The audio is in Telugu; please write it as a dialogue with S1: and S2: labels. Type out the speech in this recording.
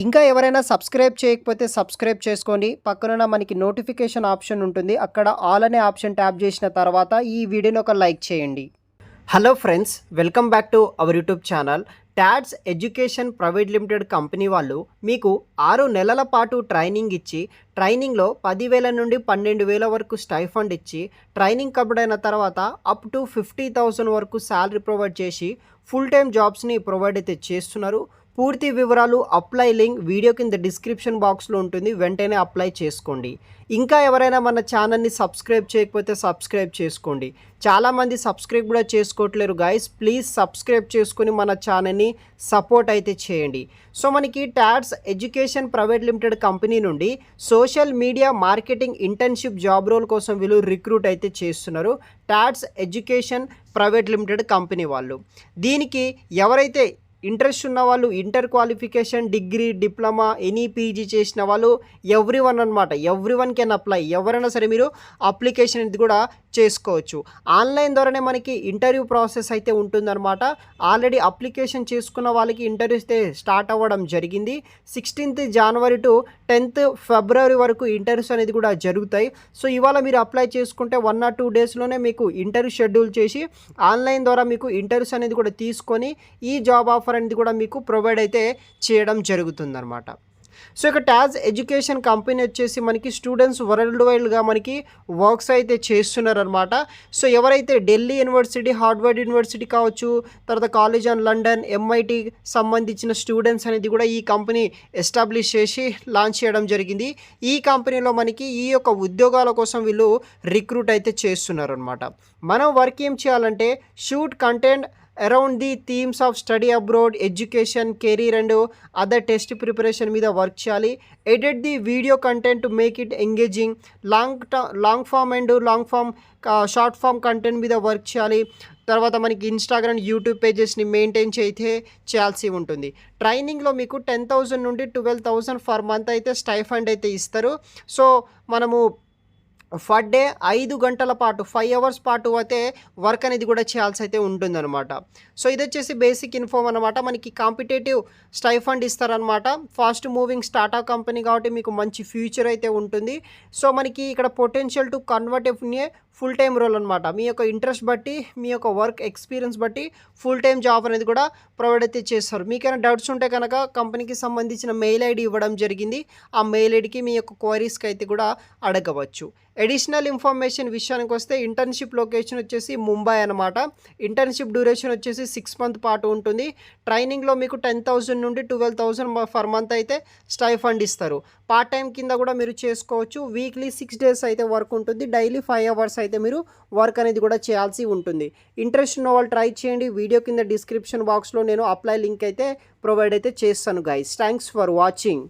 S1: ఇంకా ఎవరైనా సబ్స్క్రైబ్ చేయకపోతే సబ్స్క్రైబ్ చేసుకోండి. పక్కనున్న మనకి నోటిఫికేషన్ ఆప్షన్ ఉంటుంది. అక్కడ ఆల్ అనే ఆప్షన్ ట్యాప్ చేసిన తర్వాత ఈ వీడియోని ఒక లైక్ చేయండి. Hello friends, welcome back to our YouTube channel. టాడ్స్ ఎడ్యుకేషన్ ప్రైవేట్ లిమిటెడ్ కంపెనీ వాళ్ళు మీకు 6 నెలల పాటు ట్రైనింగ్ ఇచ్చి, ట్రైనింగ్లో 10,000 నుండి 12,000 వరకు స్టైఫండ్ ఇచ్చి, ట్రైనింగ్ కంప్లీట్ అయిన తర్వాత అప్ టు 50,000 వరకు శాలరీ ప్రొవైడ్ చేసి ఫుల్ టైమ్ జాబ్స్ని ప్రొవైడ్ అయితే చేస్తున్నారు. పూర్తి వివరాలు, అప్లై లింక్ వీడియో కింద డిస్క్రిప్షన్ బాక్స్లో ఉంటుంది. వెంటనే అప్లై చేసుకోండి. ఇంకా ఎవరైనా మన ఛానల్ని సబ్స్క్రైబ్ చేయకపోతే సబ్స్క్రైబ్ చేసుకోండి. చాలామంది సబ్స్క్రైబ్ కూడా చేసుకోవట్లేరు గైస్. ప్లీజ్ సబ్స్క్రైబ్ చేసుకొని మన ఛానల్ని సపోర్ట్ అయితే చేయండి. సో మనకి Tads education private limited company నుండి social media marketing internship job role కోసం వీళ్ళు రిక్రూట్ అయితే చేస్తున్నారు. Tads education private limited company వాళ్ళు. దీనికి ఎవరైతే ఇంట్రెస్ట్ ఉన్న వాళ్ళు, inter qualification, degree, diploma, any PG చేసిన వాళ్ళు, ఎవ్రీ వన్ అనమాట. Every one can apply. ఎవరైనా సరే మీరు అప్లికేషన్ ఇది కూడా చేసుకోవచ్చు. ఆన్లైన్ ద్వారానే మనకి ఇంటర్వ్యూ ప్రాసెస్ అయితే ఉంటుందన్నమాట. ఆల్రెడీ అప్లికేషన్ చేసుకున్న వాళ్ళకి ఇంటర్వ్యూ అయితే స్టార్ట్ అవ్వడం జరిగింది. 16th జనవరి టు 10th ఫిబ్రవరి వరకు ఇంటర్వ్యూస్ అనేది కూడా జరుగుతాయి. సో ఇవాళ మీరు అప్లై చేసుకుంటే 1 or 2 డేస్లోనే మీకు ఇంటర్వ్యూ షెడ్యూల్ చేసి ఆన్లైన్ ద్వారా మీకు ఇంటర్వ్యూస్ అనేది కూడా తీసుకొని ఈ జాబ్ ఆఫర్ అనేది కూడా మీకు ప్రొవైడ్ అయితే చేయడం జరుగుతుందన్నమాట. సో ఇక టాడ్స్ ఎడ్యుకేషన్ కంపెనీ వచ్చేసి మనకి స్టూడెంట్స్ వరల్డ్ వైడ్గా మనకి వర్క్స్ అయితే చేస్తున్నారనమాట. సో ఎవరైతే ఢిల్లీ యూనివర్సిటీ, హార్వర్డ్ యూనివర్సిటీ కావచ్చు, తర్వాత కాలేజ్ ఆన్ లండన్, MIT సంబంధించిన స్టూడెంట్స్ అనేది కూడా ఈ కంపెనీ ఎస్టాబ్లిష్ చేసి లాంచ్ చేయడం జరిగింది. ఈ కంపెనీలో మనకి ఈ యొక్క ఉద్యోగాల కోసం వీళ్ళు రిక్రూట్ అయితే చేస్తున్నారు అనమాట. మనం వర్క్ ఏం చేయాలంటే shoot content around the themes of study abroad, education, career and other test preparation మీద వర్క్ చేయాలి. Edit the video content to make it engaging. Long form and short form content మీద వర్క్ చేయాలి. తర్వాత మనకి ఇన్స్టాగ్రామ్, యూట్యూబ్ పేజెస్ని మెయింటైన్ అయితే చేయాల్సి ఉంటుంది. ట్రైనింగ్లో మీకు 10,000 నుండి 12,000 ఫర్ మంత్ అయితే స్టైఫండ్ అయితే ఇస్తారు. సో మనము ఫర్ డే 5 గంటల పాటు 5 hours పాటు అయితే వర్క్ అనేది కూడా చేయాల్సి అయితే ఉంటుందన్నమాట. సో ఇది వచ్చేసి బేసిక్ ఇన్ఫామ్ అనమాట. మనకి కాంపిటేటివ్ స్టైఫండ్ ఇస్తారనమాట. ఫాస్ట్ మూవింగ్ స్టార్టప్ కంపెనీ కాబట్టి మీకు మంచి ఫ్యూచర్ అయితే ఉంటుంది. సో మనకి ఇక్కడ potential to convert full time role అనమాట. మీ యొక్క ఇంట్రెస్ట్ బట్టి, మీ యొక్క వర్క్ ఎక్స్పీరియన్స్ బట్టి ఫుల్ టైం జాబ్ అనేది కూడా ప్రొవైడ్ అయితే చేస్తారు. మీకైనా డౌట్స్ ఉంటే కనుక కంపెనీకి సంబంధించిన మెయిల్ ఐడి ఇవ్వడం జరిగింది. ఆ మెయిల్ ఐడికి మీ యొక్క క్వైరీస్కి అయితే కూడా అడగవచ్చు. అడిషనల్ ఇన్ఫర్మేషన్ విషయానికి వస్తే ఇంటర్న్షిప్ లొకేషన్ వచ్చేసి ముంబై అనమాట. ఇంటర్న్షిప్ డ్యూరేషన్ వచ్చేసి 6 month పాటు ఉంటుంది. ట్రైనింగ్లో మీకు 10,000 నుండి 12,000 ఫర్ మంత్ అయితే స్టైఫండ్ ఇస్తారు. పార్ట్ టైం కింద కూడా మీరు చేసుకోవచ్చు. వీక్లీ 6 days అయితే వర్క్ ఉంటుంది. డైలీ 5 hours అయితే మీరు వర్క్ అనేది కూడా చేయాల్సి ఉంటుంది. ఇంట్రెస్ట్ ఉన్న వాళ్ళు ట్రై చేయండి. వీడియో కింద డిస్క్రిప్షన్ బాక్స్లో నేను అప్లై లింక్ అయితే ప్రొవైడ్ అయితే చేస్తాను గైస్. Thanks for watching.